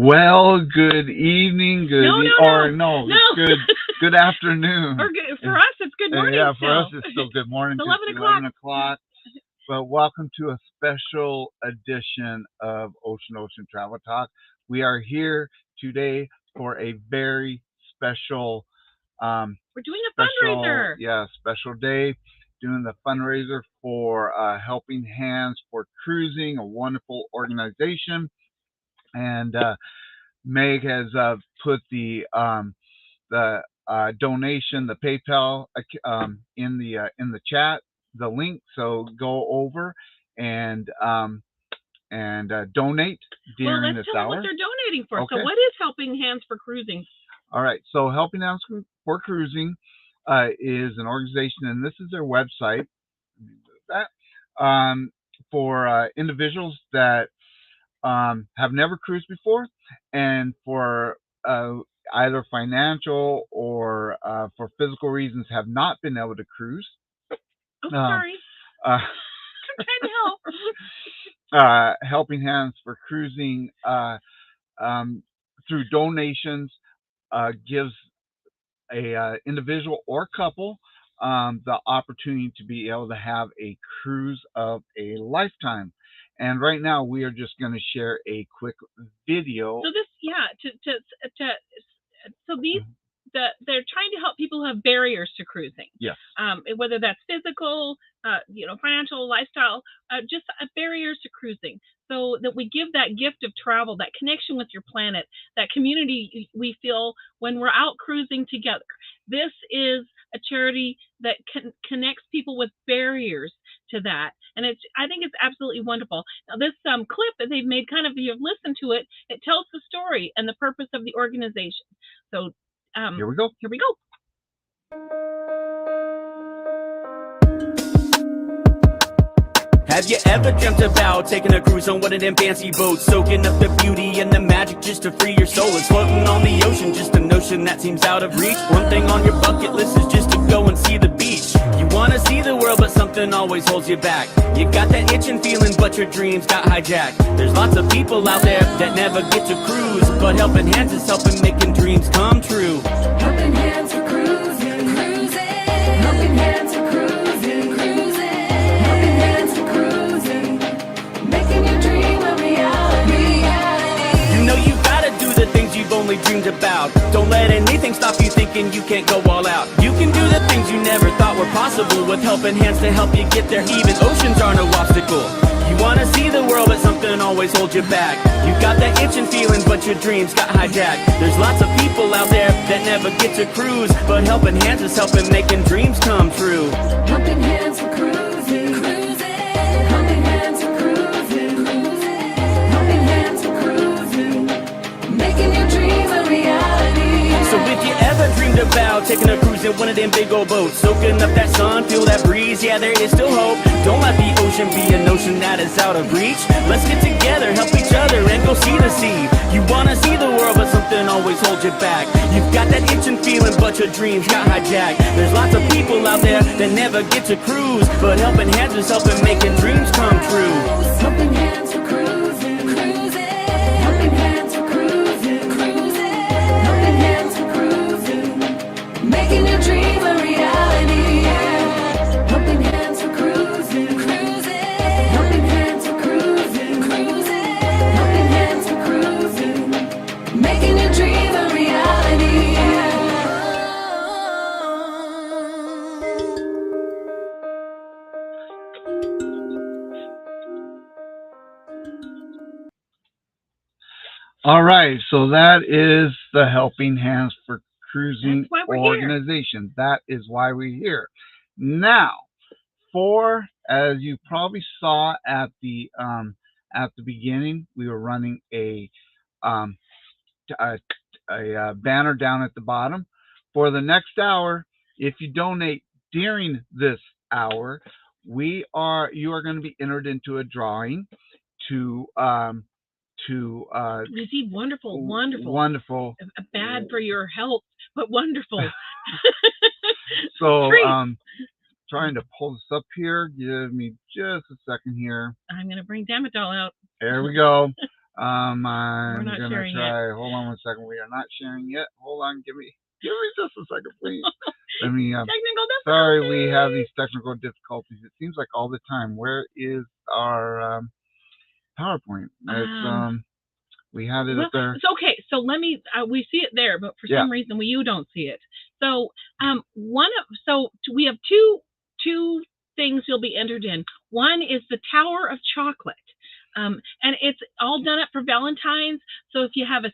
Well, good evening, No, no, or no, no, no. it's good afternoon. Or good, for us, it's good morning Yeah, for us still. it's still good morning It's because 11 it's o'clock. 11 o'clock. But welcome to a special edition of Ocean Travel Talk. We are here today for a very special, We're doing a fundraiser. special day, doing the fundraiser for Helping Hands for Cruising, a wonderful organization. And Meg has put the donation, the PayPal in the chat, the link. So go over and donate Well, during let's this tell them what hour. they're donating for. So, Okay. what is Helping Hands for Cruising? All right. So Helping Hands for Cruising is an organization, and this is their website. That for individuals that have never cruised before, and for either financial or for physical reasons have not been able to cruise. Oh, sorry. Uh, I'm trying to help. Helping Hands for Cruising through donations gives a individual or couple the opportunity to be able to have a cruise of a lifetime. And right now we are just going to share a quick video. So this, so these, they're trying to help people who have barriers to cruising. Yes. Whether that's physical, financial, lifestyle, just barriers to cruising. So that we give that gift of travel, that connection with your planet, that community we feel when we're out cruising together. This is a charity that connects people with barriers to that, and I think it's absolutely wonderful. Now, this clip that they've made, you've listened to it. It tells the story and the purpose of the organization. So here we go. Here we go. Have you ever dreamt about taking a cruise on one of them fancy boats, soaking up the beauty and the magic just to free your soul? It's floating on the ocean, just a notion that seems out of reach. One thing on your bucket list is just to go and see the beach. You wanna see the world, but something always holds you back. You got that itching feeling, but your dreams got hijacked. There's lots of people out there that never get to cruise, but Helping Hands is helping making dreams come true. Helping Hands for Cruising, cruising. Helping Hands for Cruising, cruising. Helping Hands for Cruising, making your dream a reality. You know you gotta do the things you've only dreamed about. Don't let anything stop you thinking you can't go all out. You can do the things you never thought were possible with Helping Hands to help you get there. Even oceans are no obstacle. You wanna see the world, but something always holds you back. You got that itching feeling, but your dreams got hijacked. There's lots of people out there that never get to cruise, but Helping Hands is helping making dreams come true. Helping Hands for Cruising, cruising. Helping Hands for Cruising, cruising. Helping Hands for Cruising, making your dream a reality. So if you ever dreamed about taking a cruise in one of them big old boats, soaking up that sun, feel that breeze, yeah, there is still hope. Don't let the ocean be a notion that is out of reach. Let's get together, help each other, and go see the sea. You wanna see the world, but something always holds you back. You've got that itching feeling, but your dreams got hijacked. There's lots of people out there that never get to cruise, but Helping Hands is helping making dreams come true. Helping Hands for Cruising, cruising. Helping Hands for Cruising, cruising. Helping Hands for Cruising, making your dream a reality. Helping Hands for Cruising, cruising. Helping Hands for Cruising, cruising. Helping Hands for Cruising, making your dream a reality. All right. So that is the Helping Hands for Cruising That's why we're organization. That is why we're here. Now, as you probably saw at the beginning, we were running a banner down at the bottom. For the next hour, if you donate during this hour, you are going to be entered into a drawing to receive wonderful, bad for your health, but wonderful. So trying to pull this up here. Give me just a second here. I'm going to bring Damitol out. There we go. I'm not gonna sharing try. Hold on one second. We are not sharing yet. Hold on. Give me just a second, please. Let me. Technical difficulties. Sorry, we have these technical difficulties. It seems like all the time. Where is our PowerPoint? It's we had it up there. It's okay. So let me. We see it there, but for some reason you don't see it. So we have two things you'll be entered in. One is the Tower of Chocolate. And it's all done up for Valentine's. So if you have a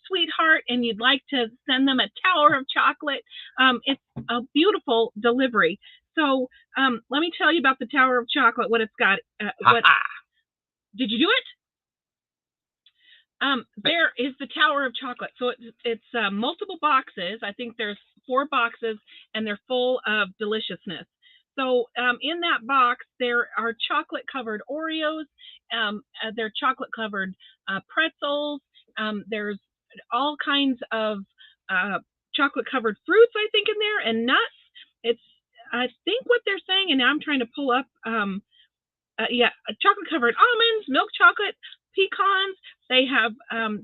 sweetheart and you'd like to send them a tower of chocolate, it's a beautiful delivery. So let me tell you about the Tower of Chocolate. What it's got. Did you do it? There is the Tower of Chocolate. So it's multiple boxes. I think there's 4 boxes, and they're full of deliciousness. So in that box, there are chocolate-covered Oreos. There are chocolate-covered pretzels. There's all kinds of chocolate-covered fruits, I think, in there, and nuts. I think what they're saying, and now I'm trying to pull up, chocolate-covered almonds, milk chocolate, pecans. They have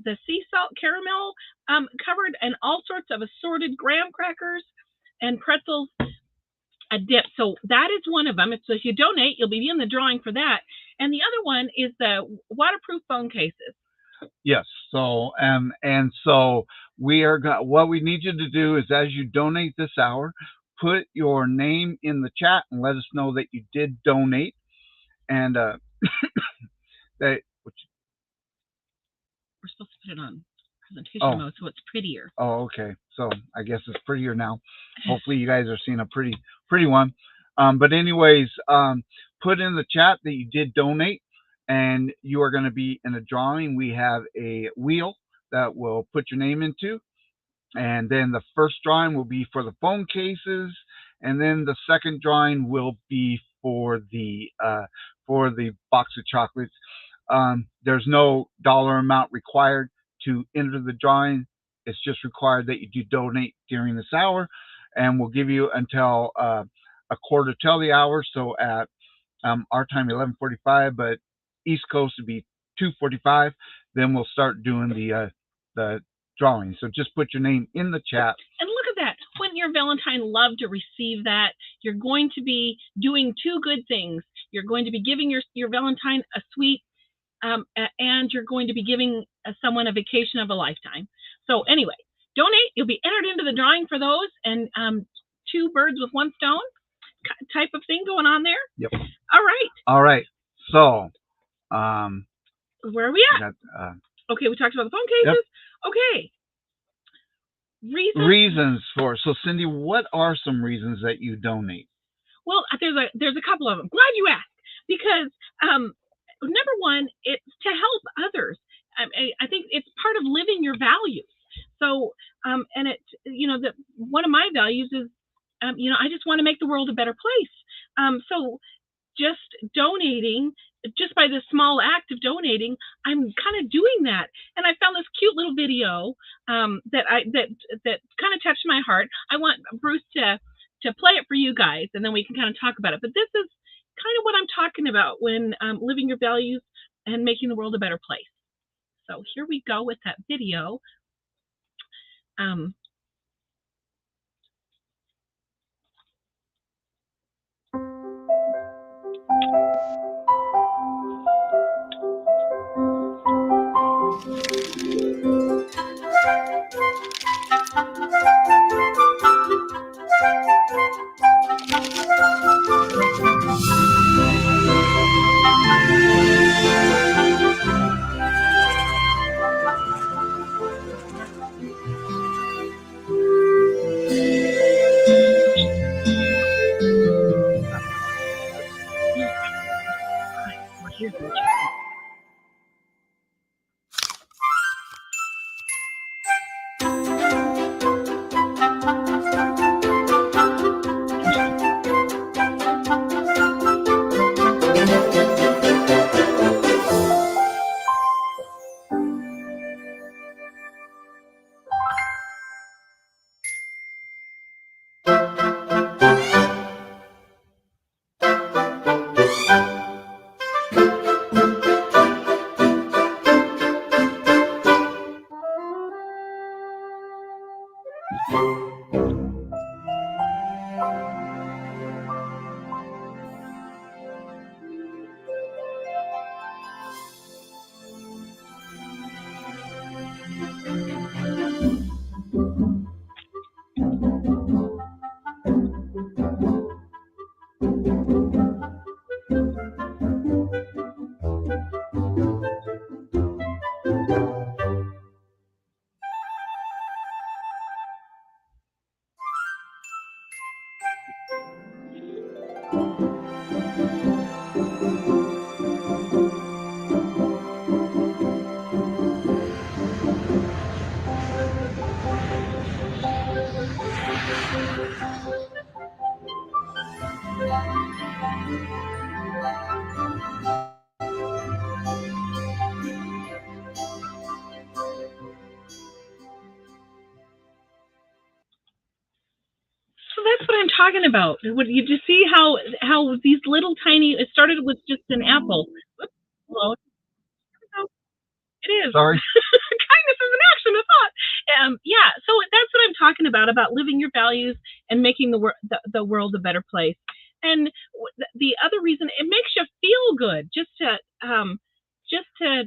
the sea salt caramel covered, and all sorts of assorted graham crackers and pretzels. A dip. So that is one of them. So if you donate, you'll be in the drawing for that. And the other one is the waterproof phone cases. Yes. So and so we are what we need you to do is, as you donate this hour, put your name in the chat and let us know that you did donate. And that we're supposed to put it on presentation mode so it's prettier. Oh, okay. So I guess it's prettier now. Hopefully you guys are seeing a pretty one. But anyways, put in the chat that you did donate, and you are going to be in a drawing. We have a wheel that we'll put your name into, and then the first drawing will be for the phone cases, and then the second drawing will be for the box of chocolates. There's no dollar amount required to enter the drawing. It's just required that you do donate during this hour, and we'll give you until a quarter till the hour. So at our time 11:45, but East Coast would be 2:45. Then we'll start doing the drawing. So just put your name in the chat. And look at that. Wouldn't your Valentine love to receive that? You're going to be doing 2 good things. You're going to be giving your Valentine a sweet, and you're going to be giving someone a vacation of a lifetime. So anyway, donate. You'll be entered into the drawing for those, and 2 birds with 1 stone type of thing going on there. Yep. All right. So, where are we at? Okay, we talked about the phone cases. Yep. Okay. Reasons for. So, Cindy, what are some reasons that you donate? Well, there's a couple of them. Glad you asked, because number one, it's to help others. I think it's part of living your values. So, and it's, one of my values is, I just want to make the world a better place. So just donating, just by the small act of donating, I'm kind of doing that. And I found this cute little video that kind of touched my heart. I want Bruce to play it for you guys, and then we can kind of talk about it. But this is kind of what I'm talking about when living your values and making the world a better place. So here we go with that video. talking about. What you just see how these little tiny. It started with just an apple. Oops, hello. It is. Sorry. Kindness is an action, I thought. Yeah, so that's what I'm talking about living your values and making the world a better place. And the other reason, it makes you feel good just to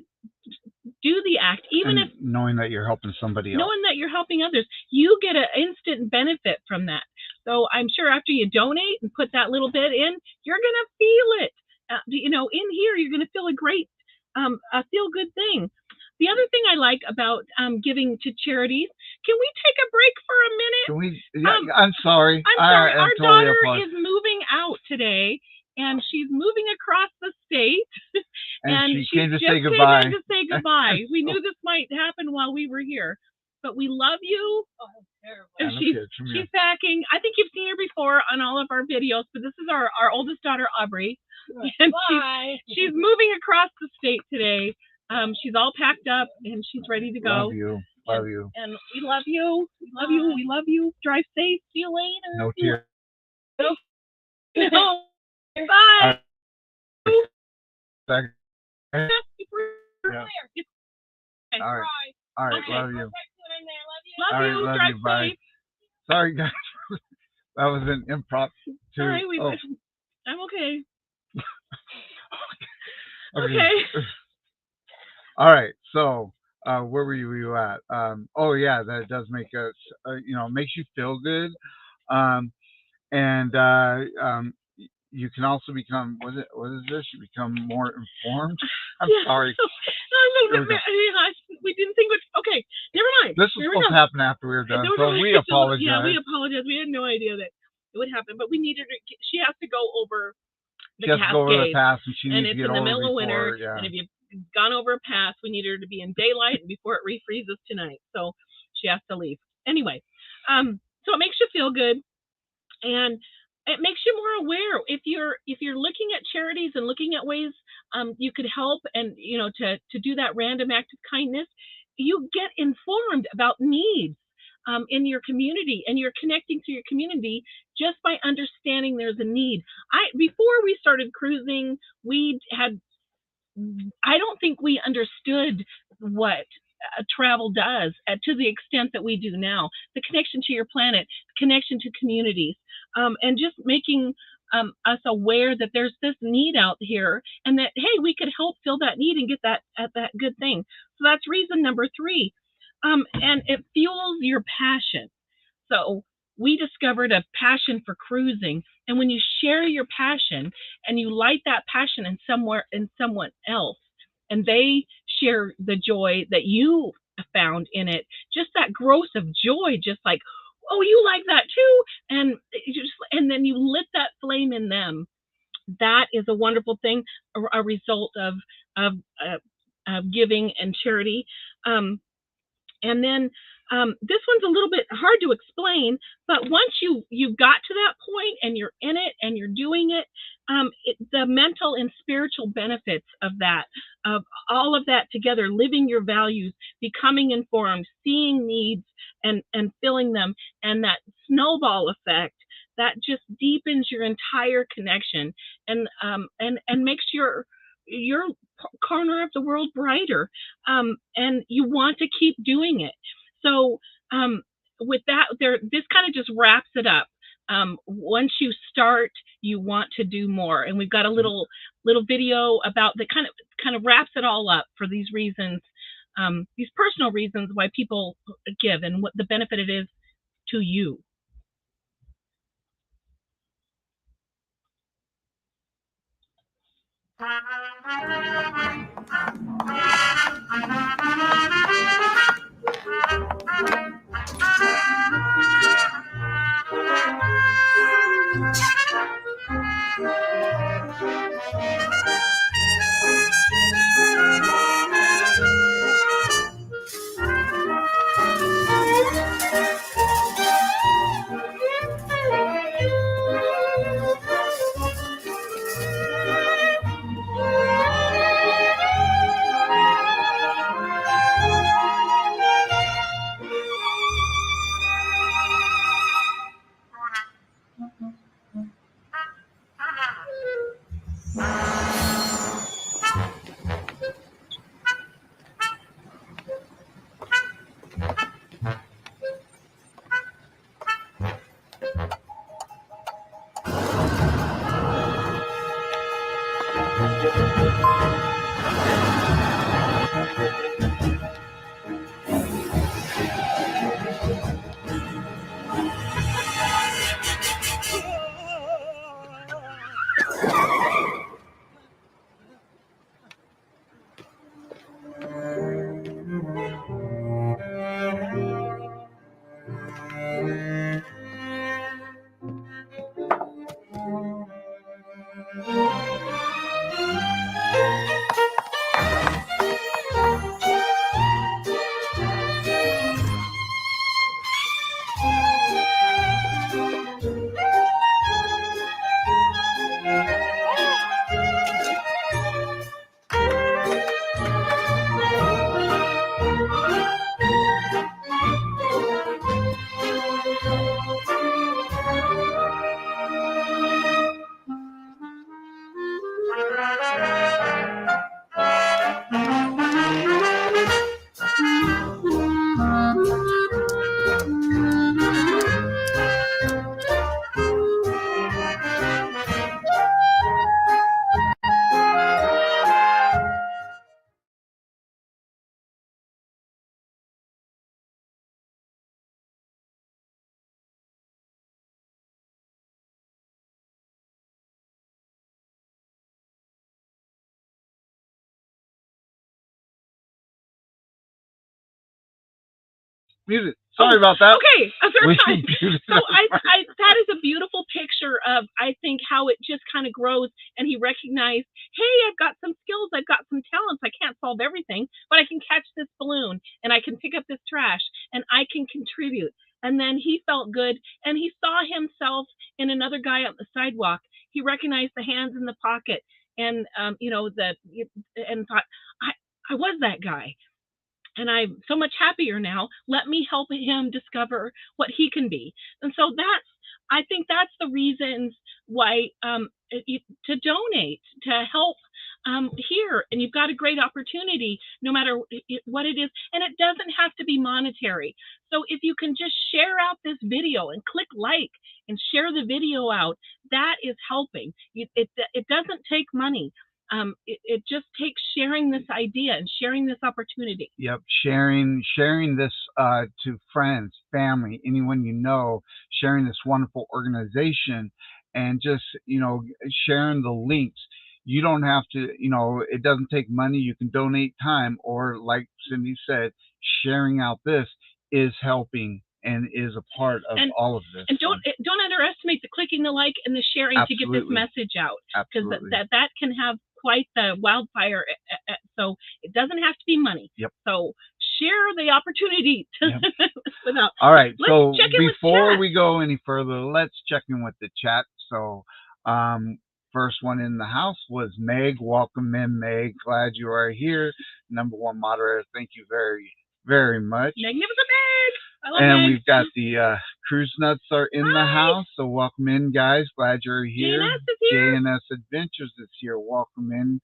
do the act, even and if knowing that you're helping somebody else. knowing that you're helping others, you get an instant benefit from that. So I'm sure after you donate and put that little bit in, you're gonna feel it. In here, you're gonna feel a great, a feel good thing. The other thing I like about giving to charities, can we take a break for a minute? Can we? Yeah, I'm sorry. I'm sorry. Our totally daughter is moving out today, and she's moving across the state. And she came to say goodbye. goodbye. Came in to say goodbye. We knew this might happen while we were here, but we love you. Oh, terrible. And she's packing. I think you've seen her before on all of our videos, but this is our oldest daughter, Aubrey. And she's moving across the state today. She's all packed up and she's ready to go. Love you. Love you. And we love you. We love you. We love you. Drive safe. See you later. No tears. No. Bye. Yeah. Okay. All right. All right. Okay. Love you. Love All right. you. Love Drive you. Bye. safe. Sorry, guys. That was an impromptu. Sorry, I'm okay. Okay. All right. So, where were you at? Oh yeah, that does make us, makes you feel good. And you can also become, what is this? You become more informed. I'm sorry. We didn't think okay, never mind. This was supposed to happen after we were done, so we apologize. Yeah, we apologize. We had no idea that it would happen, but we needed she has to go over the Cascades. Go over the pass, and she needs it's to get in the over middle of winter, yeah. and if you've gone over a pass, we need her to be in daylight before it refreezes tonight, so she has to leave. Anyway, so it makes you feel good, and it makes you more aware. If you're looking at charities and looking at ways you could help, and to do that random act of kindness, you get informed about needs in your community, and you're connecting to your community just by understanding there's a need. Before we started cruising, I don't think we understood what travel does to the extent that we do now. The connection to your planet, connection to communities, and just making us aware that there's this need out here, and that, hey, we could help fill that need and get that good thing. So that's reason number 3. And it fuels your passion. So we discovered a passion for cruising, and when you share your passion and you light that passion in someone else, and they share the joy that you found in it, just that growth of joy, just like, oh, you like that too, and then you lit that flame in them. That is a wonderful thing, a result of giving and charity. And then this one's a little bit hard to explain, but once you got to that point and you're in it and you're doing it, the mental and spiritual benefits of all of that together, living your values, becoming informed, seeing needs and filling them, and that snowball effect that just deepens your entire connection and makes your corner of the world brighter, and you want to keep doing it. So with that, this kind of just wraps it up. Once you start, you want to do more, and we've got a little video about that kind of wraps it all up for these reasons, these personal reasons why people give and what the benefit it is to you. Muted. Sorry about that. Okay, a third time. So I that is a beautiful picture of, I think, how it just kind of grows, and he recognized, hey, I've got some skills, I've got some talents, I can't solve everything, but I can catch this balloon, and I can pick up this trash, and I can contribute. And then he felt good, and he saw himself in another guy on the sidewalk. He recognized the hands in the pocket, and and thought, I was that guy. And I'm so much happier now. Let me help him discover what he can be. And so I think that's the reasons why to donate, to help here. And you've got a great opportunity no matter what it is. And it doesn't have to be monetary. So if you can just share out this video and click like and share the video out, that is helping. It doesn't take money. It just takes sharing this idea and sharing this opportunity. Yep, sharing this to friends, family, anyone you know, sharing this wonderful organization, and just sharing the links. You don't have to, it doesn't take money. You can donate time, or like Cindy said, sharing out this is helping and is a part of all of this. And don't underestimate the clicking, the like, and the sharing to get this message out, because that can have quite the wildfire. So it doesn't have to be money. Yep. So share the opportunity to without. All right. So before we go any further, let's check in with the chat. So first one in the house was Meg. Welcome in, Meg. Glad you are here. Number one moderator. Thank you very, very much. Magnificent Meg. And we've got the Cruise Nuts are in the house, so welcome in, guys. Glad you're here. JNS is here. JNS Adventures is here. Welcome in,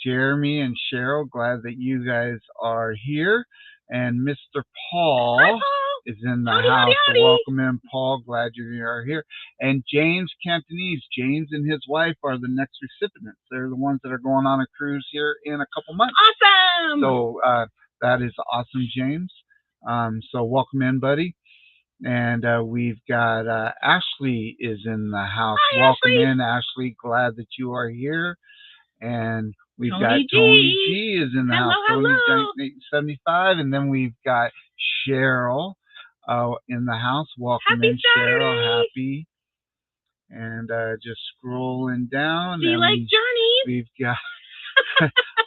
Jeremy and Cheryl. Glad that you guys are here. And Mr. Paul is in the house, so welcome in, Paul. Glad you are here. And James Cantonese. James and his wife are the next recipients. They're the ones that are going on a cruise here in a couple months. Awesome. So that is awesome, James. So welcome in, buddy. And we've got Ashley is in the house. Hi, welcome Ashley. in, Ashley. Glad that you are here. And we've got Tony G is in the house. Hello. Tony 75. And then we've got Cheryl in the house. Welcome in, Cheryl. Happy. And just scrolling down. Do you like journeys? We've got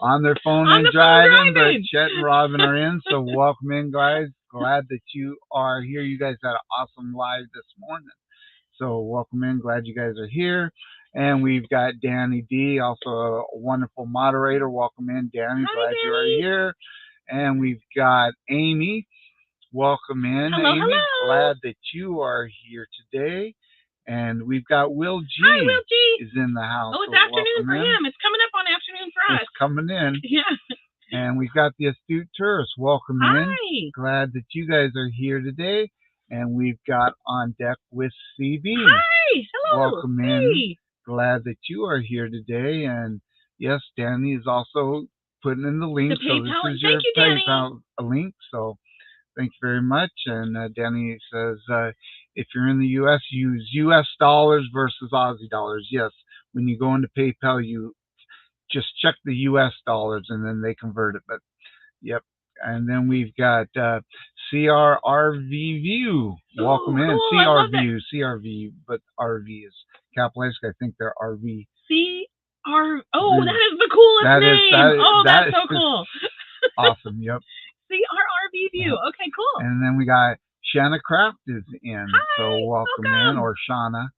on their phone and driving, but Chet and Robin are in. So welcome in, guys. Glad that you are here. You guys had an awesome live this morning. So welcome in. Glad you guys are here. And we've got Danny D, also a wonderful moderator. Welcome in, Danny. Glad you are here. And we've got Amy. Welcome in, Amy. Glad that you are here today. And we've got Will G. Hi, Will G. Is in the house. Oh, it's afternoon for him. It's coming up on afternoon for us. It's coming in. Yeah. And we've got the Astute Tourist. Welcome in. Glad that you guys are here today. And we've got On Deck with CB. Hi. Hello. Welcome in. Glad that you are here today. And Yes, Danny is also putting in the link. The So this PayPal. is Thank your you, Danny. PayPal link. So thank you very much. And Danny says, if you're in the U.S., use U.S. dollars versus Aussie dollars. Yes, when you go into PayPal, you just check the U.S. dollars and then they convert it. But yep. And then we've got CRRV View. Welcome in. Cool. I love that. CRV, but RV is capitalized. I think they're RV. Oh, that is the coolest name. That's so cool. Awesome. Yep. CRRV View. Okay, cool. And then we got Shanna Craft is in. Hi, so welcome in, or Shauna.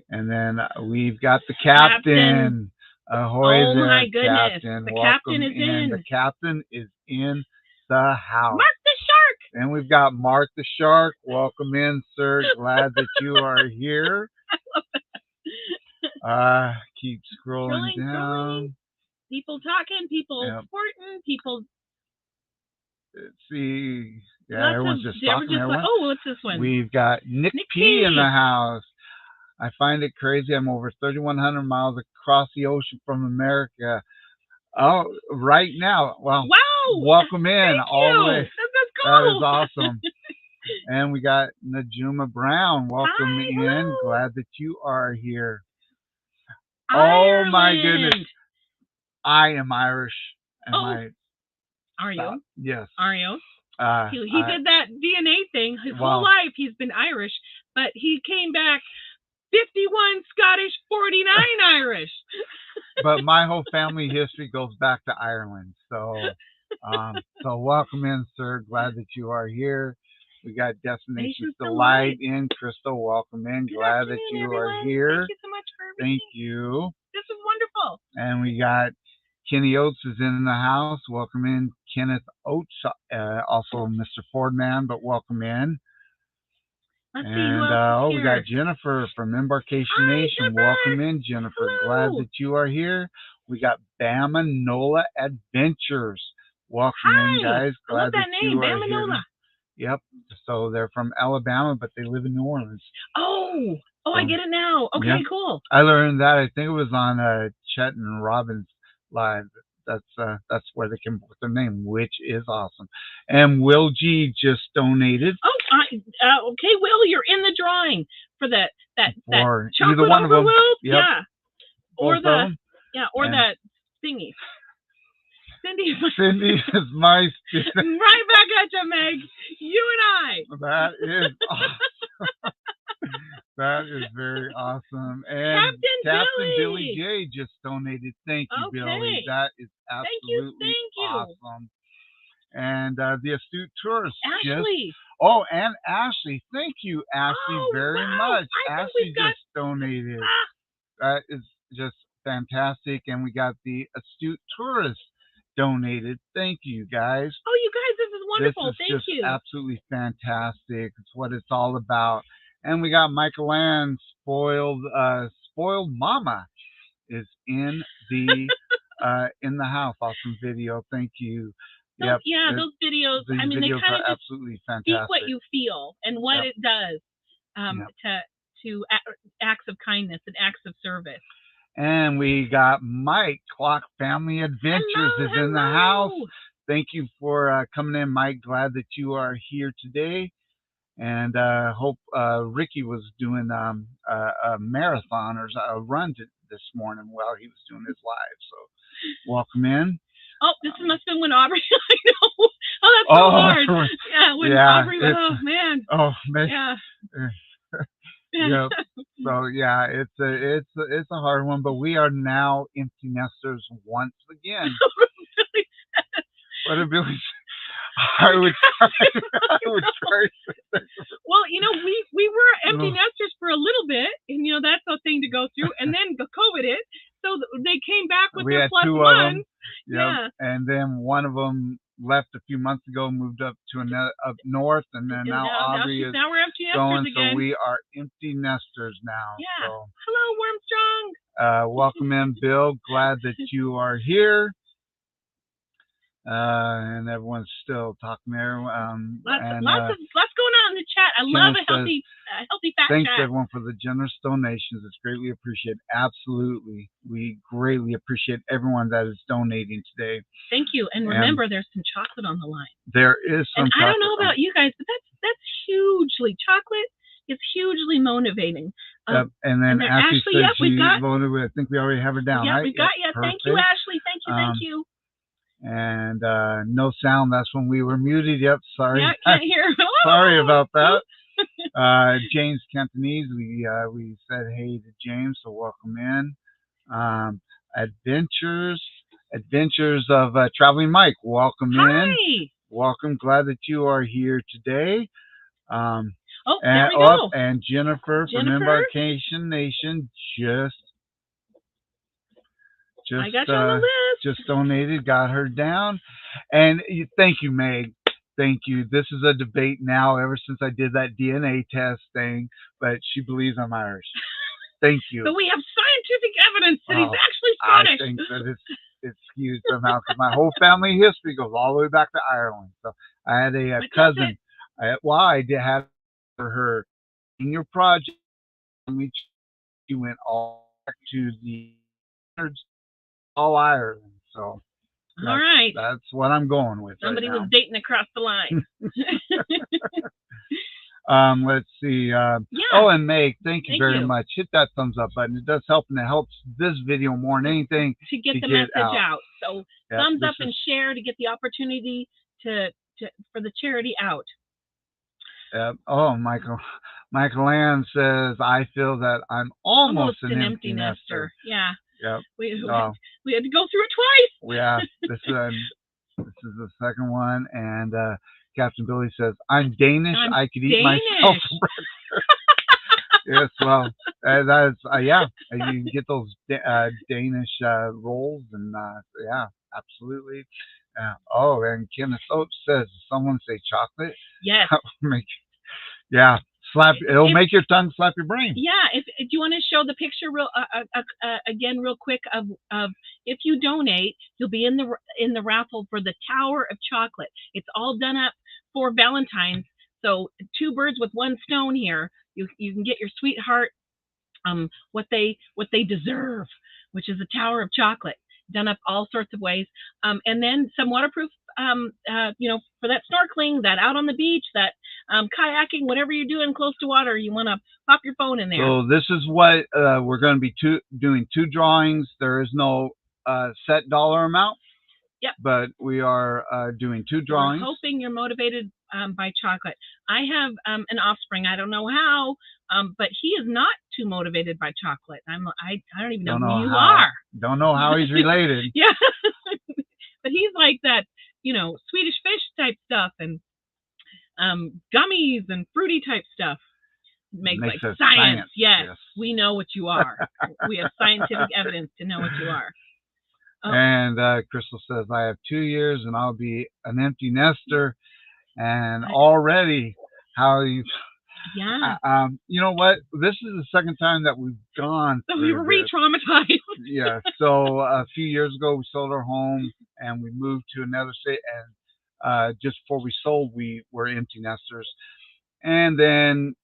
And then we've got the captain. Ahoy oh there, my goodness. Captain. The Welcome captain is in. The captain is in the house. Mark the Shark. And we've got Mark the Shark. Welcome in, sir. Glad that you are here. I love that. Keep scrolling down. People talking, people sporting, people. Let's see. Yeah, everyone's just talking. Oh, what's this one? We've got Nick P in the house. I find it crazy. I'm over 3,100 miles across the ocean from America. Oh, right now. Well, wow. Welcome in. Thank all you. the way. That's cool. That is awesome. And we got Najuma Brown. Welcome in. Hello. Glad that you are here. Ireland. Oh my goodness. I am Irish. Are you? Yes. Are you? He did that DNA thing his whole life. He's been Irish, but he came back 51 Scottish, 49 Irish. But my whole family history goes back to Ireland. So welcome in, sir. Glad that you are here. We got Destination Delight in. Crystal, welcome in. Glad that you are here. Thank you so much for everything. Thank you. This is wonderful. And we got Kenny Oates is in the house. Welcome in, Kenneth Oates. Also Mr. Fordman, but welcome in. Let's see who else is we got Jennifer from Embarkation Nation. Jennifer. Welcome in, Jennifer. Hello. Glad that you are here. We got Bama Nola Adventures. Welcome in, guys. Glad that you are here. Nola. Yep. So they're from Alabama, but they live in New Orleans. Oh, I get it now. Okay, cool. I learned that. I think it was on Chet and Robin's live. That's where they came up with their name, which is awesome. And Will G just donated. Oh, okay, Will, you're in the drawing for that chocolate either one of them. Yep. Yeah. Or that thingy. Cindy is my student. Right back at you, Meg. You and I. That is awesome. That is very awesome. And Captain Billy J just donated. Thank you, Billy. That is absolutely awesome. And the Astute Tourist. Ashley. And Ashley. Thank you, Ashley, very much. Ashley just donated. That is just fantastic. And we got the Astute Tourist donated. Thank you, guys. Oh, you guys, this is wonderful. This is just absolutely fantastic. It's what it's all about. And we got Michael Ann, spoiled mama, is in the house. Awesome video. Thank you. Those videos. These videos they kind of absolutely fantastic. Speak what you feel and what it does to acts of kindness and acts of service. And we got Mike, Clock Family Adventures is in the house. Thank you for coming in, Mike. Glad that you are here today. And hope Ricky was doing a marathon or a run this morning while he was doing his live. So welcome in. Oh, this must have been when Aubrey. I know. Oh, that's so hard. Yeah, when Aubrey. Oh man. Oh man. Yeah. Yep. So yeah, it's a hard one, but we are now empty nesters once again. What a Billy. I would try. Well, we were empty nesters for a little bit, and that's a thing to go through, and then COVID hit, so they came back with their plus one. Yeah. And then one of them left a few months ago, moved up to up north, and then now Aubrey is now we're empty nesters going. Again. So we are empty nesters now. Yeah. So, hello, Wormstrong. Welcome in, Bill. Glad that you are here. And everyone's still talking there. Lots and going on in the chat. I love a healthy fat thanks chat. everyone for the generous donations. It's greatly appreciated. Absolutely, we greatly appreciate everyone that is donating today. Thank you, and remember, there's some chocolate on the line. There is some. And I don't know about you guys, but that's hugely chocolate. It's hugely motivating. And then Ashley says we got. Voted with, I think we already have her down. Yeah, right? we got you. Thank you, Ashley. Thank you. And no sound. That's when we were muted. Yep. Sorry. Yeah, can't hear. Sorry about that. James Cantonese. We said hey to James, so welcome in. Adventures of Traveling Mike. Welcome in. Welcome. Glad that you are here today. There we go. And Jennifer from Embarkation Nation I got you on the list. Just donated, got her down. And thank you, Meg. Thank you. This is a debate now ever since I did that DNA test thing, but she believes I'm Irish. Thank you. But we have scientific evidence that he's actually Scottish. I think that it's skewed somehow because my whole family history goes all the way back to Ireland. So I had a cousin. I did have her senior project. She went all back to the all Ireland. So all right, that's what I'm going with. Somebody was dating across the line. Let's see. Oh, and Meg, thank you very much. Hit that thumbs up button. It does help, and it helps this video more than anything to get the message out. So thumbs up and share to get the opportunity for the charity out. Michael Ann says, I feel that I'm almost an empty nester. Yeah. Yep. We had to go through it twice. Yeah. This is the second one. And Captain Billy says, I'm Danish. I could eat myself for breakfast. Yes, well, that is, you can get those Danish rolls. And yeah, absolutely. And Kenneth Oates says, someone say chocolate? Yes. It'll make your tongue slap your brain. Yeah. If you want to show the picture again real quick of if you donate, you'll be in the raffle for the Tower of Chocolate. It's all done up for Valentine's. So 2 birds with 1 stone here. You can get your sweetheart what they deserve, which is a Tower of Chocolate, done up all sorts of ways. And then some waterproof for that snorkeling, that out on the beach, that kayaking, whatever you're doing close to water, you want to pop your phone in there. So this is what we're going to be doing 2 drawings. There is no set dollar amount. Yep. But we are doing 2 drawings. We're hoping you're motivated by chocolate. I have an offspring. I don't know how, but he is not too motivated by chocolate. I don't even know who you are. Don't know how he's related. Yeah. But he's like that, Swedish fish type stuff and gummies and fruity type stuff. Makes like science. Yes, we know what you are. We have scientific evidence to know what you are. Oh. And Crystal says, I have 2 years and I'll be an empty nester. And already, how you... Yeah. You know what? This is the second time that we've gone. So we were re-traumatized. Yeah. So a few years ago, we sold our home and we moved to another state. And just before we sold, we were empty nesters. And then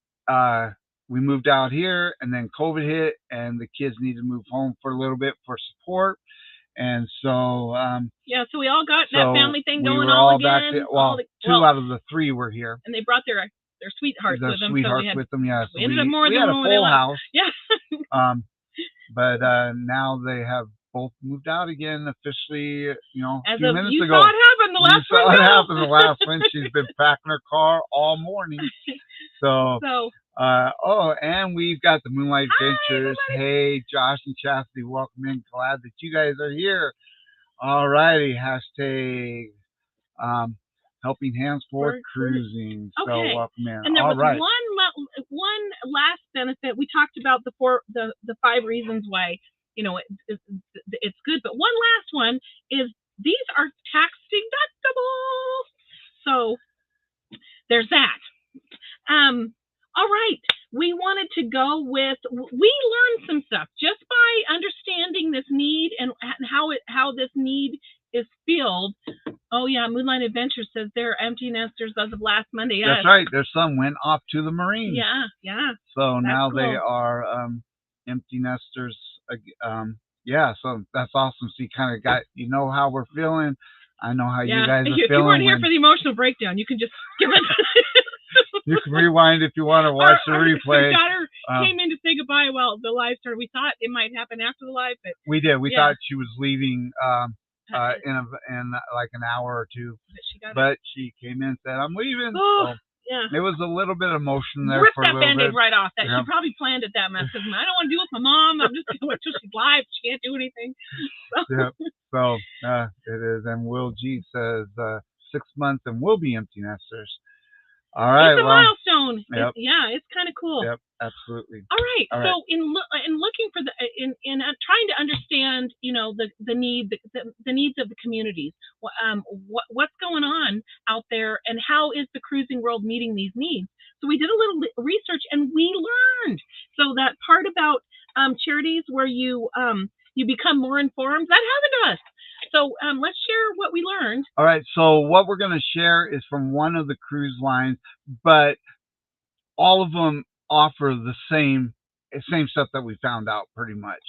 we moved out here, and then COVID hit, and the kids needed to move home for a little bit for support. And so so we all got that family thing going all again. Back to, 2 out of the 3 were here, and they brought their sweethearts with them. With them, yes. We ended up more than had a full house. Yeah. But now they have both moved out again officially. A few minutes you ago. Saw it happen the last one. You saw it happen the last one. She's been packing her car all morning. So. And we've got the Moonlight Adventures. Hey, Josh and Chastity, welcome in. Glad that you guys are here. All righty. Hashtag helping hands for cruising. So welcome in. And there was one last benefit. We talked about the 5 reasons why it's good, but one last one is these are tax deductible. So there's that. All right, we wanted to go with, we learned some stuff just by understanding this need and how this need is filled. Oh yeah, Moonlight Adventures says they're empty nesters as of last Monday. Yes. That's right. Their son went off to the Marines. Yeah. So That's now cool. they are empty nesters. Yeah, so that's awesome. So you kind of got, how we're feeling. I know how you guys are If feeling. you weren't here for the emotional breakdown, you can just give it. You can rewind if you want to watch the replay. Our daughter came in to say goodbye while the live started. We thought it might happen after the live, but we did. We thought she was leaving in like an hour or two, but she came in and said, "I'm leaving." Oh, so yeah. It was a little bit of emotion there. Rip for a that little Band-Aid bit. right off. That she probably planned it that mess because I don't want to deal with my mom. I'm just going to wait till she's live. She can't do anything. So it is. And Will G says 6 months and we'll be empty nesters. All right. It's a milestone. Yep. It's kind of cool. Yep. Absolutely. All right. So in looking for in trying to understand, the needs of the communities, what's going on out there, and how is the cruising world meeting these needs? So we did a little research and we learned. So that part about charities where you become more informed, that happened to us. So let's share what we learned. All right. So what we're going to share is from one of the cruise lines, but all of them offer the same stuff that we found out pretty much.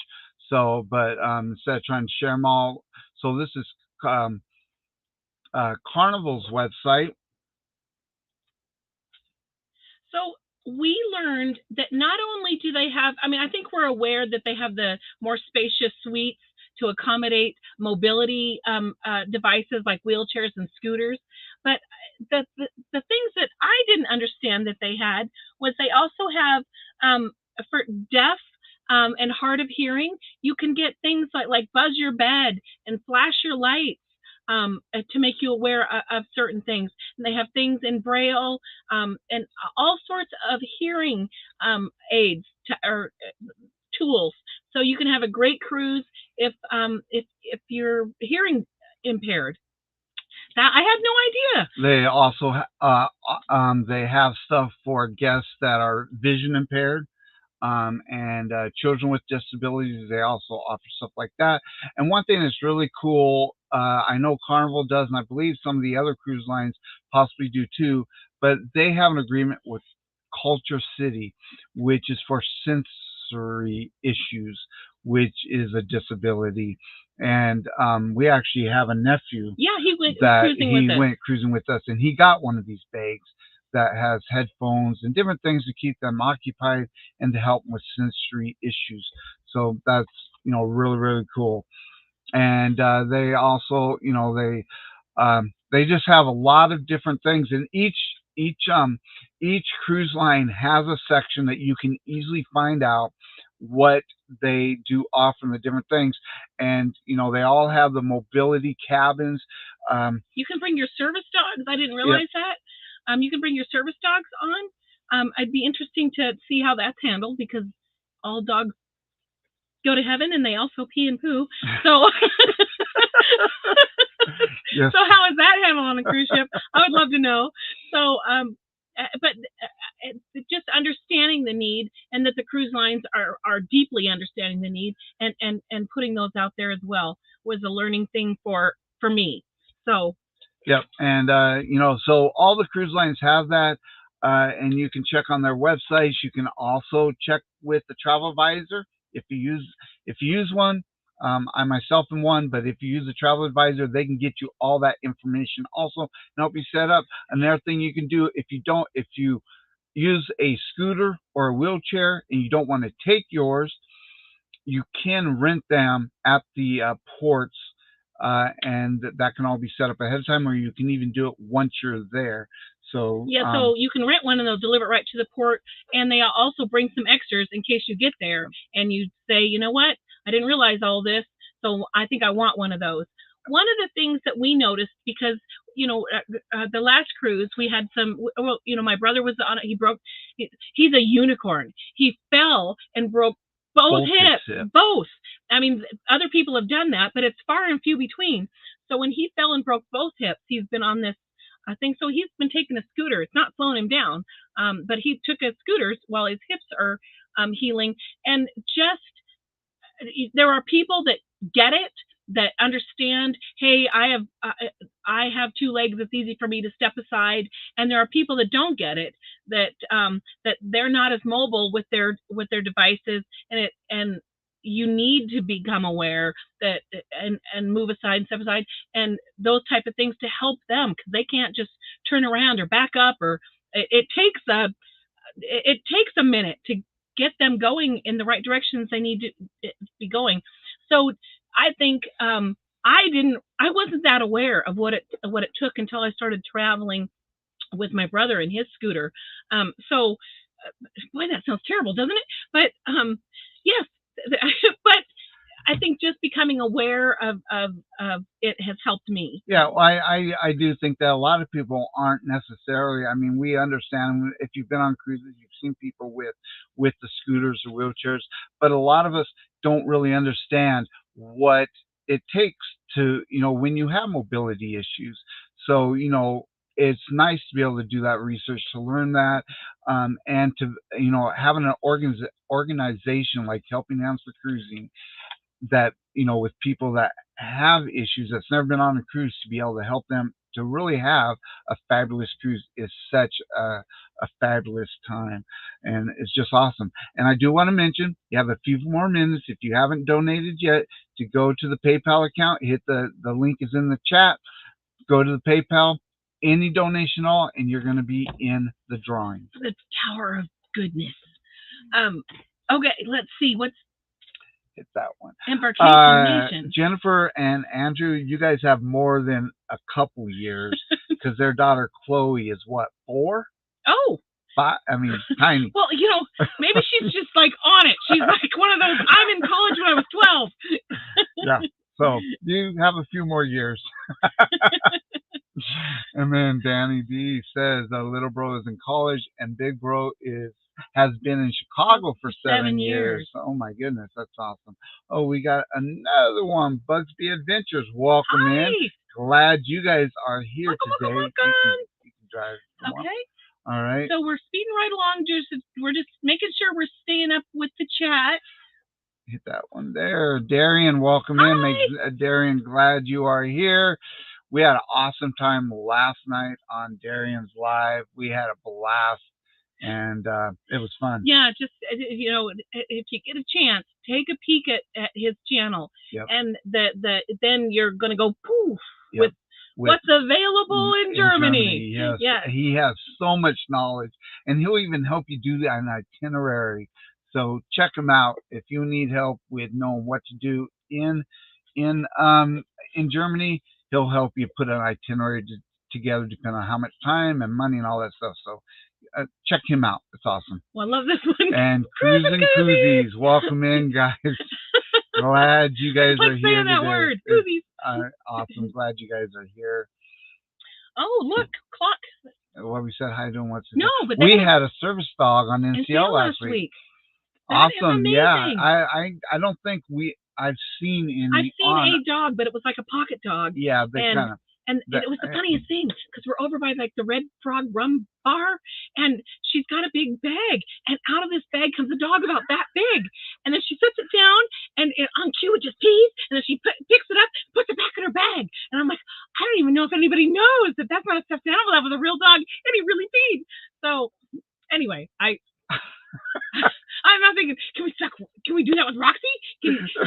So, but instead of trying to share them all, so this is Carnival's website. So we learned that not only do they have, I think we're aware that they have the more spacious suites to accommodate mobility devices like wheelchairs and scooters, but the things that I didn't understand that they had was they also have for deaf and hard of hearing, you can get things like buzz your bed and flash your lights to make you aware of certain things. And they have things in Braille and all sorts of hearing aids or tools. So you can have a great cruise if you're hearing impaired. That I had no idea. They also they have stuff for guests that are vision impaired. And children with disabilities, they also offer stuff like that. And one thing that's really cool, I know Carnival does, and I believe some of the other cruise lines possibly do too, but they have an agreement with Culture City, which is for sensory issues, which is a disability. And we actually have a nephew. Yeah, he went cruising with us, and he got one of these bags that has headphones and different things to keep them occupied and to help with sensory issues. So that's, really, really cool. And they also, they just have a lot of different things, and each cruise line has a section that you can easily find out what they do offer the different things. And they all have the mobility cabins. You can bring your service dogs. I didn't realize that. You can bring your service dogs on. It'd be interesting to see how that's handled because all dogs go to heaven and they also pee and poo. So, yes. So how is that handled on a cruise ship? I would love to know. So, but just understanding the need, and that the cruise lines are deeply understanding the need, and putting those out there as well was a learning thing for me. So. Yep, and so all the cruise lines have that, and you can check on their websites. You can also check with the travel advisor if you use one. I myself am one, but if you use a travel advisor, they can get you all that information also and help you set up. Another thing you can do if you use a scooter or a wheelchair and you don't want to take yours, you can rent them at the ports. And that can all be set up ahead of time, or you can even do it once you're there. So so you can rent one and they'll deliver it right to the port, and they also bring some extras in case you get there and you say, you know what, I didn't realize all this, so I think I want one of those. One of the things that we noticed, because the last cruise we had some, my brother was on it. He's a unicorn. He fell and broke both hips. Both. Other people have done that, but it's far and few between. So when he fell and broke both hips, he's been on this, I think so he's been taking a scooter. It's not slowing him down, but he took a scooter while his hips are healing. And there are people that get it, that understand, hey, I have two legs. It's easy for me to step aside. And there are people that don't get it, that that they're not as mobile with their devices, and you need to become aware that and move aside and step aside and those type of things to help them, because they can't just turn around or back up, or it takes a minute to get them going in the right directions they need to be going. So I think I wasn't that aware of what it took until I started traveling with my brother in his scooter. So boy, that sounds terrible, doesn't it? But yes, but I think just becoming aware of it has helped me. Yeah, well, I do think that a lot of people aren't necessarily. I mean, we understand if you've been on cruises, you've seen people with the scooters or wheelchairs, but a lot of us don't really understand what it takes to, when you have mobility issues. So, it's nice to be able to do that research to learn that, and to, having an organization like Helping Hands for Cruising that, with people that have issues that's never been on a cruise, to be able to help them to really have a fabulous cruise is such a fabulous time, and it's just awesome. And I do want to mention, you have a few more minutes if you haven't donated yet to go to the PayPal account. Hit the link is in the chat. Go to the PayPal, any donation at all, and you're going to be in the drawing. The Tower of Goodness. Okay, let's see what's. Hit that one. Embarkation. Jennifer and Andrew, you guys have more than a couple years, because their daughter Chloe is what, 4? Oh. 5? I mean, tiny. Well, maybe she's just like on it. She's like one of those, I'm in college when I was 12. Yeah. So you have a few more years. And then Danny D says little bro is in college and big bro has been in Chicago for 7 years. Oh my goodness, that's awesome. Oh, we got another one. Bugsby Adventures, welcome in. Glad you guys are here today. Welcome. You can drive. Okay. All right. So we're speeding right along. We're just making sure we're staying up with the chat. Hit that one there. Darian, welcome in. Darian, glad you are here. We had an awesome time last night on Darian's Live. We had a blast, and it was fun. Yeah, just, if you get a chance, take a peek at his channel. Yep. And then you're going to go poof with what's available in Germany. Yes. Yeah. He has so much knowledge, and he'll even help you do an itinerary. So check him out if you need help with knowing what to do in Germany. He'll help you put an itinerary together, depending on how much time and money and all that stuff. So check him out. It's awesome. Well, I love this one. And Cruising Cruisies, welcome in, guys. Glad you guys are here that today. Word, Cruisies. Awesome. Glad you guys are here. Oh, look, clock. What we said, hi doing, what's no, but we had a service dog on NCL last week. Awesome. Yeah, I don't think I've seen any. I've seen a dog, but it was like a pocket dog. Yeah, they kind of. And it was the funniest thing, because we're over by like the Red Frog Rum Bar, and she's got a big bag, and out of this bag comes a dog about that big, and then she sets it down, and on cue it just pees, and then she picks it up, puts it back in her bag, and I'm like, I don't even know if anybody knows that that's not a stuffed animal, that was a real dog, and he really peed. So anyway, I'm not thinking, can we do that with Roxy?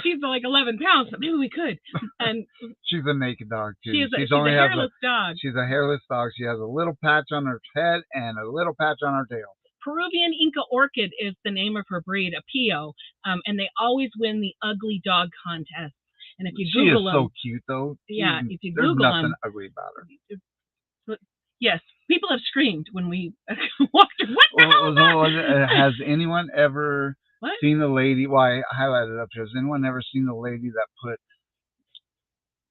She's like 11 pounds, but maybe we could. And she's a naked dog too. She's a hairless dog. She's a hairless dog. She has a little patch on her head and a little patch on her tail. Peruvian Inca Orchid is the name of her breed, a Pio, and they always win the ugly dog contest. And if you Google them, she is so cute though. Yeah, if you Google them, there's nothing ugly about her. Yes, people have screamed when we walked. What the hell is that? Has anyone ever seen the lady? Well, I highlighted it up here. Has anyone ever seen the lady that put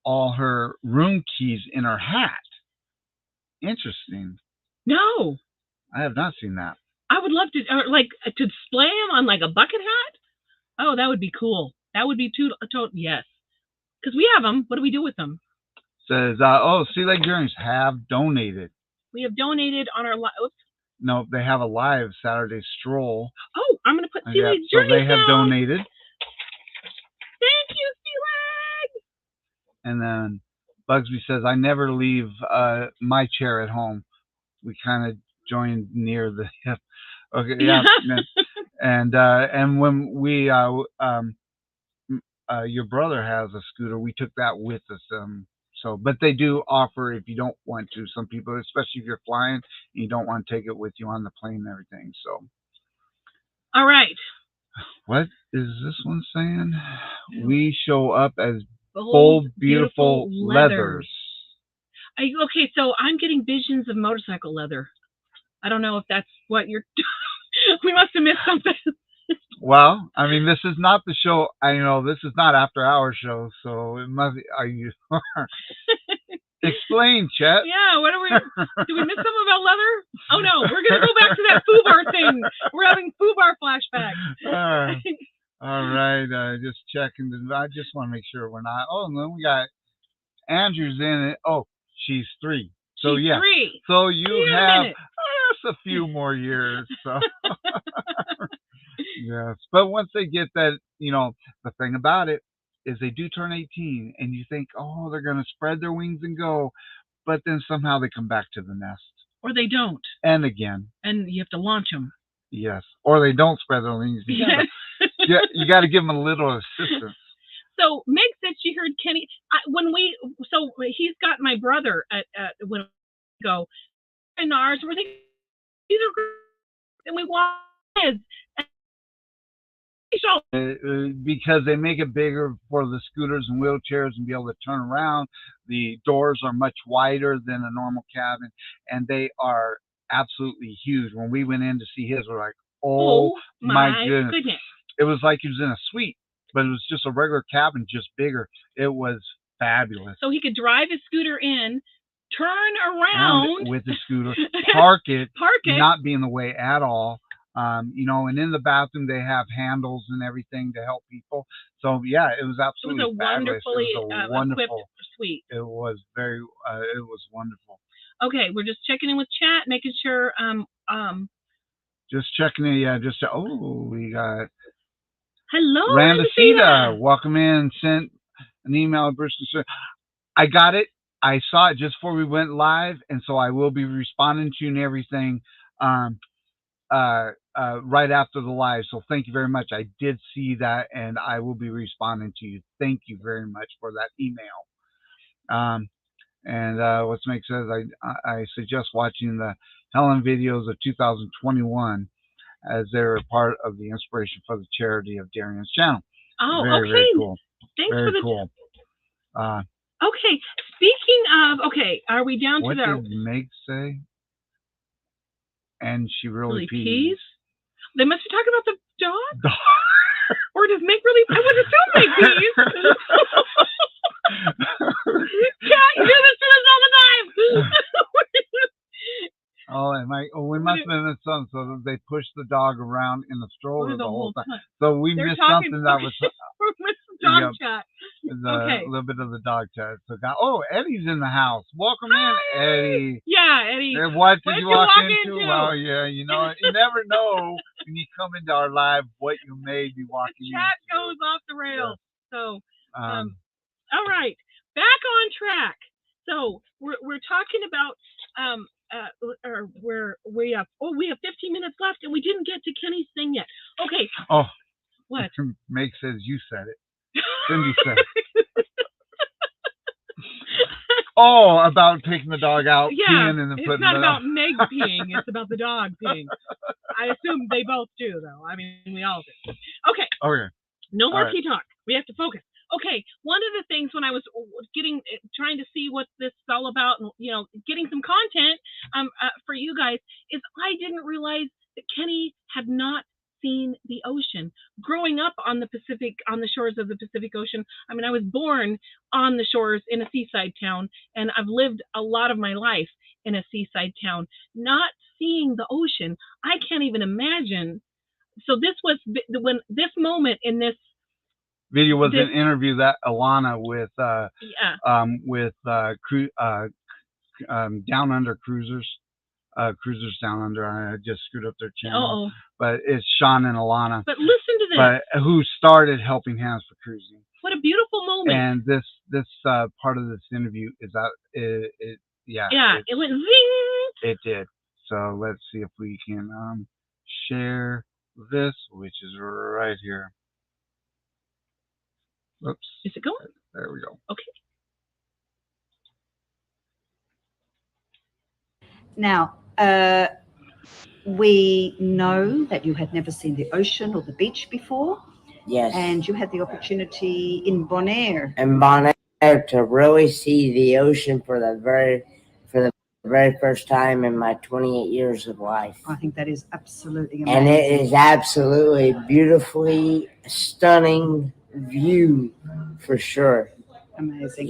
all her room keys in her hat? Interesting. No, I have not seen that. I would love to, to display them on like a bucket hat. Oh, that would be cool. That would be yes. Because we have them. What do we do with them? Says, Sea Lake Journeys have donated. We have donated on our live. No, they have a live Saturday stroll. Oh, I'm going to put Sea Lake Journeys so they have donated. Thank you, Sea Lake. And then Bugsby says, I never leave my chair at home. We kind of joined near the hip. Okay, yeah. And when we your brother has a scooter, we took that with us. But they do offer if you don't want to. Some people, especially if you're flying, and you don't want to take it with you on the plane and everything. So. All right. What is this one saying? We show up as Bold, beautiful leathers. Okay, so I'm getting visions of motorcycle leather. I don't know if that's what you're. We must have missed something. Well, I mean, this is not the show. This is not after our show, so it must. Are you? Explain, Chet. Yeah, what are we? Did we miss something about leather? Oh no, we're gonna go back to that FUBAR thing. We're having FUBAR flashbacks. All right, just checking. I just want to make sure we're not. Oh no, we got Andrew's in it. Oh, she's 3. So she's yeah. 3. So you have just a few more years. So. Yes, but once they get that, the thing about it is they do turn 18, and you think, oh, they're going to spread their wings and go, but then somehow they come back to the nest. Or they don't. And again. And you have to launch them. Yes, or they don't spread their wings. You got to give them a little assistance. So Meg said she heard Kenny so he's got my brother at when we go, and ours were thinking these are great, and we watch kids. Because they make it bigger for the scooters and wheelchairs and be able to turn around. The doors are much wider than a normal cabin, and they are absolutely huge. When we went in to see his, we're like, oh my goodness. It was like he was in a suite, but it was just a regular cabin, just bigger. It was fabulous. So he could drive his scooter in, turn around with the scooter, park it, not be in the way at all. And in the bathroom they have handles and everything to help people. So yeah, it was absolutely fabulous. It was a wonderful equipped suite. It was very. It was wonderful. Okay, we're just checking in with chat, making sure. Just checking in. Yeah. We got. Hello, Randacita. Welcome in. Sent an email. Bruce. I got it. I saw it just before we went live, and so I will be responding to you and everything. Right after the live. So thank you very much. I did see that, and I will be responding to you. Thank you very much for that email. And what's Meg says, I suggest watching the Helen videos of 2021 as they're part of the inspiration for the charity of Darian's channel. Oh, very, okay. Very cool. Thanks very for the cool. Okay. Speaking of, are we down what to the? What did Meg say? And she really pees. They must be talking about the dog? Or does Meg really? I would assume Meg pees. Cat, you do this to us all the time. We must have been some, so they pushed the dog around in the stroller the whole time. So we missed something that was dog chat. A little bit of the dog chat. So Eddie's in the house. Welcome in, Eddie. Yeah, Eddie. What did you walk into? Well, yeah, you never know when you come into our live what you may be walking into. The chat goes off the rails. Yeah. So, all right, back on track. So we're talking about we have 15 minutes left, and we didn't get to Kenny's thing yet. Okay. Oh. What? Meg says you said it. Cindy said it. About taking the dog out, peeing, and then putting it out. It's not about Meg peeing. It's about the dog peeing. I assume they both do, though. I mean, we all do. Okay. No more pee talk. We have to focus. Okay, one of the things when I was trying to see what this is all about, and getting some content for you guys, is I didn't realize that Kenny had not seen the ocean. Growing up on the shores of the Pacific Ocean, I mean, I was born on the shores in a seaside town, and I've lived a lot of my life in a seaside town. Not seeing the ocean, I can't even imagine. So this was when this moment in this video was an interview that Alana with Down Under Cruisers Down Under. I just screwed up their channel. But it's Sean and Alana. But listen to this. But who started Helping Hands for Cruising. What a beautiful moment. And this part of this interview is that it went zing. It did. So let's see if we can share this, which is right here. Oops. Is it going? There we go. Okay. Now, we know that you had never seen the ocean or the beach before. Yes. And you had the opportunity in Bonaire. In Bonaire to really see the ocean for the very first time in my 28 years of life. I think that is absolutely amazing. And it is absolutely beautifully stunning view for sure. Amazing.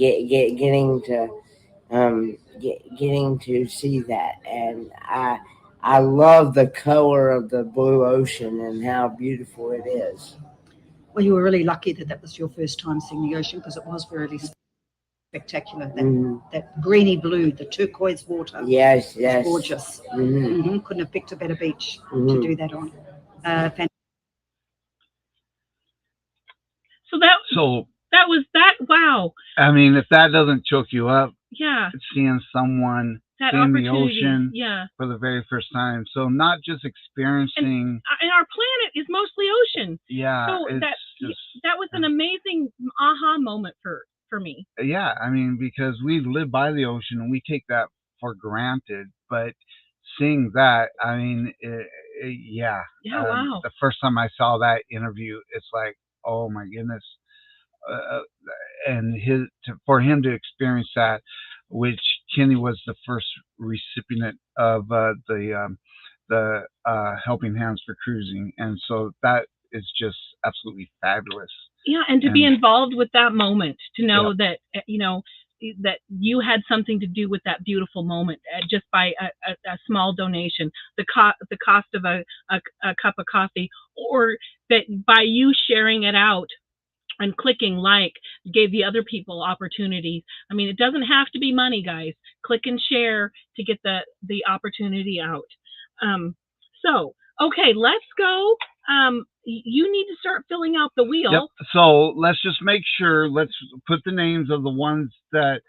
Getting to see that, and I love the color of the blue ocean and how beautiful it is. Well, you were really lucky that was your first time seeing the ocean, because it was really spectacular. That greeny blue, the turquoise water. Yes. Gorgeous. Couldn't have picked a better beach to do that on. So that was that. Wow. I mean, if that doesn't choke you up, yeah, seeing someone in the ocean for the very first time. So not just experiencing. And our planet is mostly ocean. Yeah. So that was an amazing aha moment for me. Yeah, I mean, because we live by the ocean and we take that for granted, but seeing that, I mean, Yeah, wow. The first time I saw that interview, it's like, oh my goodness. And for him to experience that, which Kenny was the first recipient of the Helping Hands for Cruising, and so that is just absolutely fabulous. Yeah, and to be involved with that moment, to know that that you had something to do with that beautiful moment, just by a small donation, the cost of a cup of coffee, or that by you sharing it out and clicking like gave the other people opportunities. I mean, it doesn't have to be money, guys. Click and share to get the opportunity out. So, okay, let's go. You need to start filling out the wheel. Yep. So let's just make sure, let's put the names of the ones that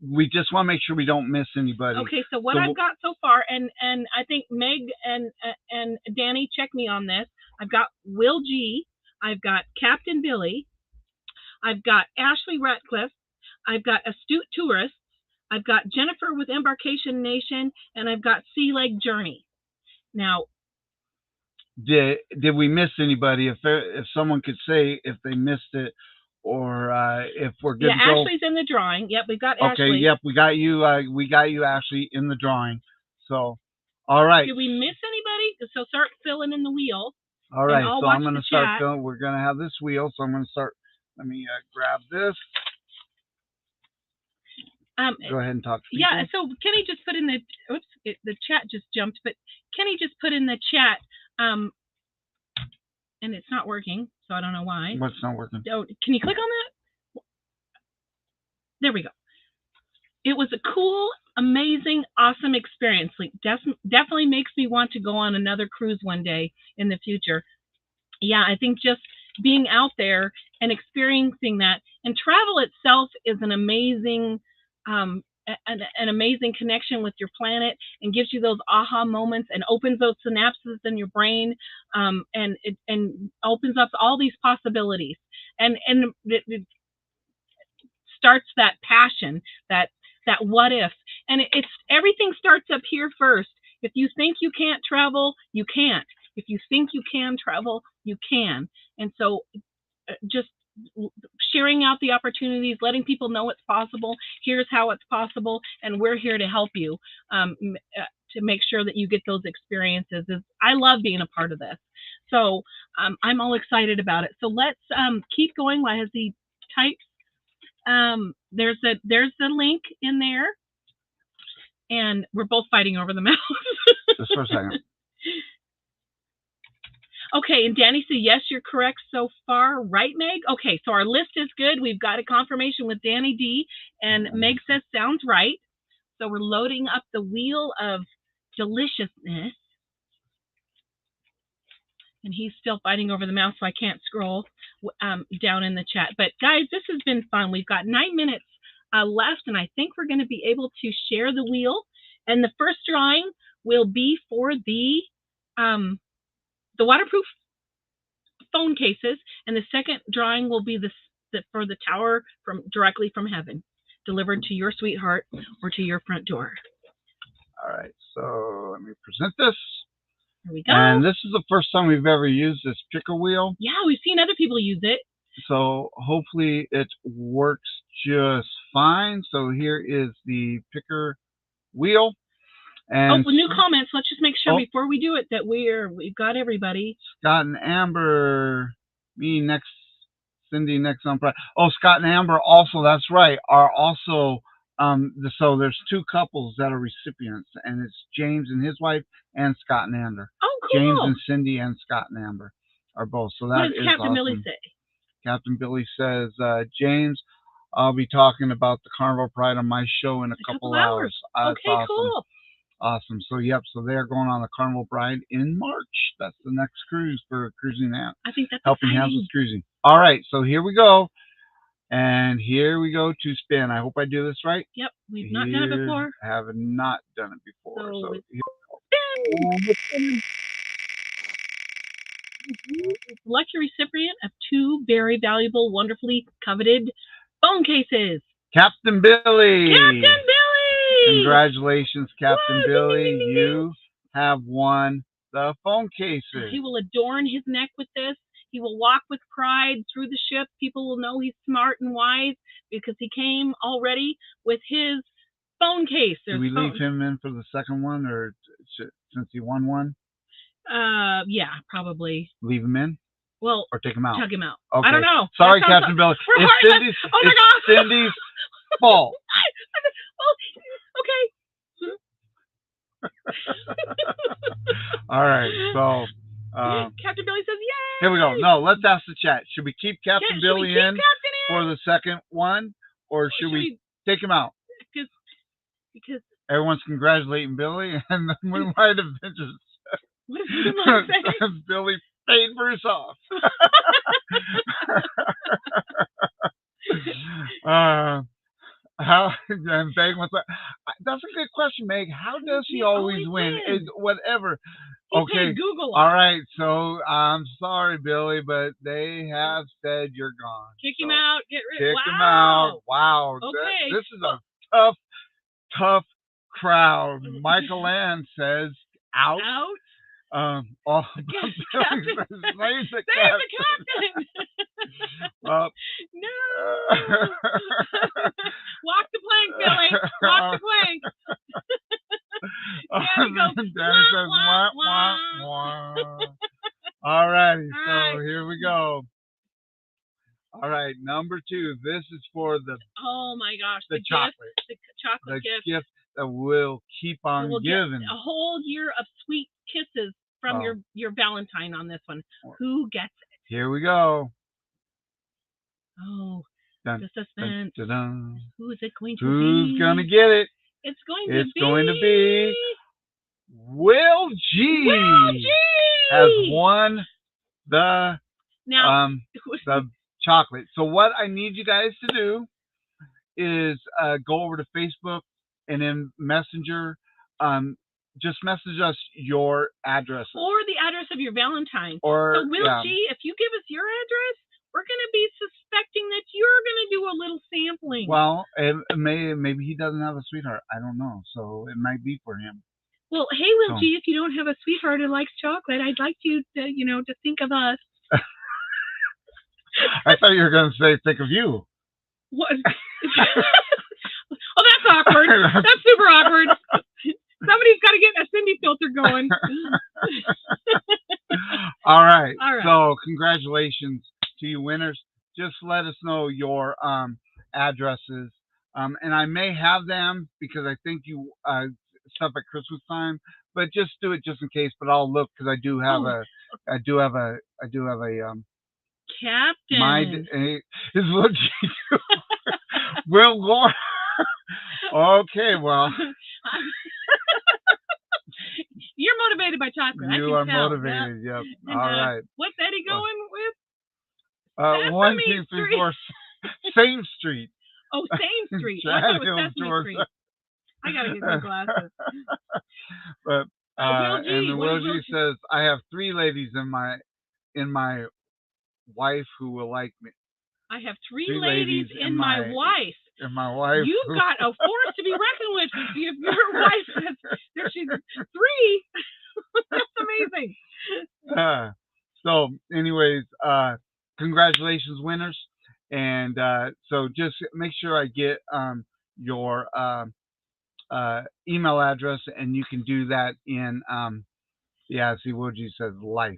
we just want to make sure we don't miss anybody. Okay, so what I've got so far, and I think Meg and Danny, check me on this. I've got Will G. I've got Captain Billy. I've got Ashley Ratcliffe. I've got Astute Tourists. I've got Jennifer with Embarkation Nation, and I've got Sea Lake Journey. Now, did we miss anybody? If someone could say if they missed it, or if we're good to go. Ashley's in the drawing. Yep, we've got Ashley. Okay, yep, we got you. We got you, Ashley, in the drawing. So, all right. Did we miss anybody? So start filling in the wheel. All right, so I'm going to start filling. We're going to have this wheel, so I'm going to start. Let me grab this. Go ahead and talk to people. Yeah, so Kenny just put in the chat just jumped, but Kenny just put in the chat, and it's not working, so I don't know why. What's not working? Oh, can you click on that? There we go. It was a cool, amazing, awesome experience. Like, definitely makes me want to go on another cruise one day in the future. Yeah, I think just being out there and experiencing that, and travel itself is an amazing an amazing connection with your planet, and gives you those aha moments and opens those synapses in your brain, and opens up all these possibilities, and it starts that passion, that what if, and it's everything starts up here first. If you think you can't travel, you can't. If you think you can travel, you can. And so just sharing out the opportunities, letting people know it's possible. Here's how it's possible, and we're here to help you to make sure that you get those experiences. I love being a part of this. So I'm all excited about it. So let's keep going while as he types. There's the link in there, and we're both fighting over the mouse. Just for a second. Okay, and Danny said, yes, you're correct so far. Right, Meg? Okay, so our list is good. We've got a confirmation with Danny D, and Meg says, sounds right. So we're loading up the wheel of deliciousness. And he's still fighting over the mouse, so I can't scroll down in the chat. But guys, this has been fun. We've got 9 minutes left, and I think we're going to be able to share the wheel. And the first drawing will be for the waterproof phone cases, and the second drawing will be for the tower directly from heaven, delivered to your sweetheart or to your front door. All right, so let me present this. Here we go. And this is the first time we've ever used this picker wheel. Yeah, we've seen other people use it. So hopefully it works just fine. So here is the picker wheel. And new comments. Let's just make sure before we do it that we've got everybody. Scott and Amber, me next, Cindy next on Friday. Oh, Scott and Amber also, that's right, are also, so there's 2 couples that are recipients, and it's James and his wife and Scott and Amber. Oh, cool. James and Cindy and Scott and Amber are both. So that what does is Captain awesome. Billy say? Captain Billy says, James, I'll be talking about the Carnival Pride on my show in a couple hours. Okay, awesome. cool. Awesome. So, yep. So they're going on the Carnival Bride in March. That's the next cruise for Cruising Out. I think that's Helping exciting. Hands with Cruising. All right. So here we go. And here we go to spin. I hope I do this right. Yep. We've not done it before. Have not done it before. So spin. Select your recipient of 2 very valuable, wonderfully coveted phone cases. Captain Billy. Captain Billy. Congratulations, Captain Billy. Ding, ding, ding, You have won the phone cases. He will adorn his neck with this. He will walk with pride through the ship. People will know he's smart and wise because he came already with his phone case. Do we leave him in for the second one, or since he won one? Yeah, probably. Leave him in? Well, or take him out? Tug him out. Okay. I don't know. Sorry, Captain Billy. It's Cindy's, oh my God. Cindy's fault. Okay. All right. So Captain Billy says, yay! Here we go. No, let's ask the chat. Should we keep Captain Billy in Captain for the second one, or should we take him out? Because everyone's congratulating Billy, and the Moonlight Adventures. What does Moonlight say? Billy paid for his off. How and Meg wants that's a good question, Meg. How does he always win? Is whatever. Okay. Google. All right. So I'm sorry, Billy, but they have said you're gone. Kick him out. Get rid. Kick him out. Wow. Okay. This is a tough crowd. Michael Ann says out. Save the captain. No. Walk the plank, Billy. Walk the plank. Danny says, wah, wah, wah. All righty, so here we go. All right, number 2. This is for the oh my gosh, the chocolate. The chocolate gift that will keep on giving. A whole year of sweet kisses from your Valentine on this one. Who gets it? Here we go. Oh, dun, the suspense. Dun, dun, dun. Who is it going to be? Who's going to get it? It's going to be Will G. Will G has won the chocolate. So what I need you guys to do is go over to Facebook and in Messenger. Just message us your address. Or the address of your Valentine. Or, so Will G, if you give us your address, we're going to be suspecting that you're going to do a little sampling. Well, maybe he doesn't have a sweetheart. I don't know. So it might be for him. Well, hey, Will G, if you don't have a sweetheart who likes chocolate, I'd like you to, to think of us. I thought you were going to say, think of you. What? Oh, that's awkward. That's super awkward. Somebody's got to get a Cindy filter going. All right. So congratulations to you winners. Just let us know your addresses. And I may have them because I think you stuff at Christmas time, but just do it just in case. But I'll look because I do have I do have a Captain. His little Will Gore. Okay, well. You're motivated by chocolate. I You can are tell. motivated. Yep. And, All right. what's Eddie going with? 1, Sesame 2, 3, Street. 4, same street. Oh, same street. I Chad thought it was Hills, Sesame Georgia. Street. I gotta get new glasses. But Will G, and then what Will is G Will G? says, I have 3 ladies in my wife who will like me. I have 3 3 ladies in my wife. In my wife. You've got a force to be reckoned with. If your wife says there she's 3, that's amazing. So, anyways, congratulations, winners. And so just make sure I get your email address, and you can do that in, see, Woji says life.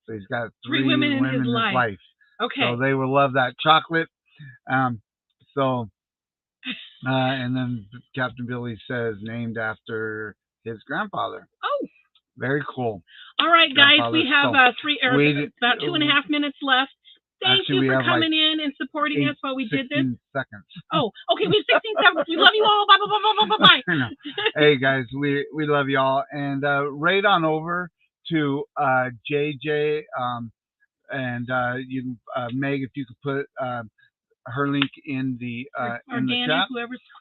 So he's got 3 women in his in his life. life. Okay. So they will love that chocolate. And then Captain Billy says named after his grandfather. Oh. Very cool. All right, guys, we have about 2.5 minutes left. Thank you for coming in and supporting us while we did this. Seconds. Oh, okay, we have 16 seconds. We love you all. Bye, bye, bye, bye, bye, bye. Hey, guys, we love you all. And right on over to JJ and you, Meg, if you could put her link in the in the chat,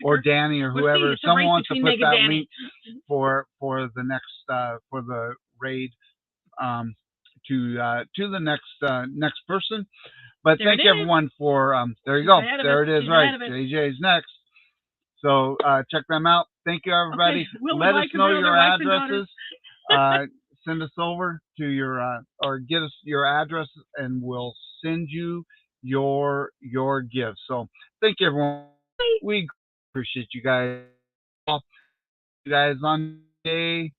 or Danny, or whoever. If someone wants to put that link for the next for the raid to the next person. But thank everyone for there you go. There it is, right. JJ's next. So check them out. Thank you, everybody. Let us know your addresses. Send us over to your or get us your address, and we'll send you your gift. So thank you, everyone. We appreciate you guys. You guys on day